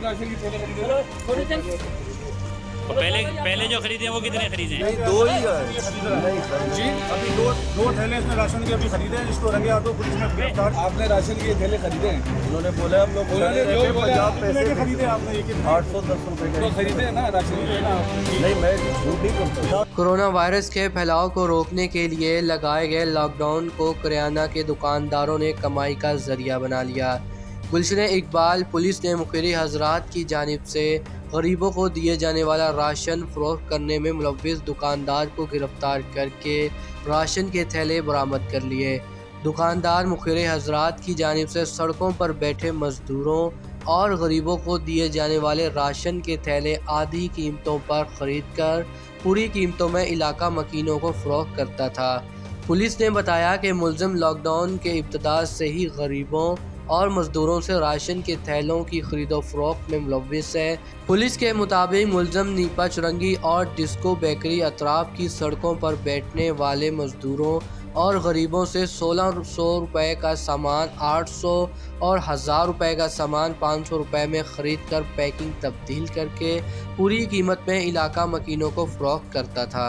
Ration की थैले खरीदे? तो पहले जो खरीदे वो कितने खरीदे? नहीं, दो ही है। नहीं सर, जी, अभी दो थैले इसमें राशन के अभी खरीदे हैं, जिसको रंगे हाथों पुलिस में गिरफ्तार। आपने राशन के थैले खरीदे हैं? उन्होंने बोला हम लोग उन्होंने जो बोला 50 कितने के पैसे खरीदे आपने? ये कितने 810 रुपए तो का। खरीदे हैं ना राशन के ना? नहीं, मैं झूठ नहीं बोलता। कोरोना वायरस के फैलाव को रोकने के लिए लगाए गए लॉकडाउन को किराना के दुकानदारों ने कमाई का जरिया बना लिया। गुलशन इकबाल पुलिस ने मुखबिर हजरात की जानिब से गरीबों को दिए जाने वाला राशन फरोख्त करने में मुलव्विस दुकानदार को गिरफ्तार करके राशन के थैले बरामद कर लिए। दुकानदार मुखबिर हजरात की जानिब से सड़कों पर बैठे मजदूरों और गरीबों को दिए जाने वाले राशन के थैले आधी कीमतों पर खरीद कर पूरी कीमतों में इलाका मकीनों को फरोख्त करता था। पुलिस ने बताया कि मुलजिम लॉकडाउन के इब्तिदा से ही गरीबों और मजदूरों से राशन के थैलों की खरीदो फरोख्त में मुलव्विस है। पुलिस के मुताबिक मुलजिम नीपा चुरंगी और डिस्को बेकरी अतराफ की सड़कों पर बैठने वाले मजदूरों और गरीबों से 1600 रुपये का सामान 800 और 1000 रुपये का सामान 500 रुपये में ख़रीद कर पैकिंग तब्दील करके पूरी कीमत में इलाका मकीनों को फरोख्त करता था।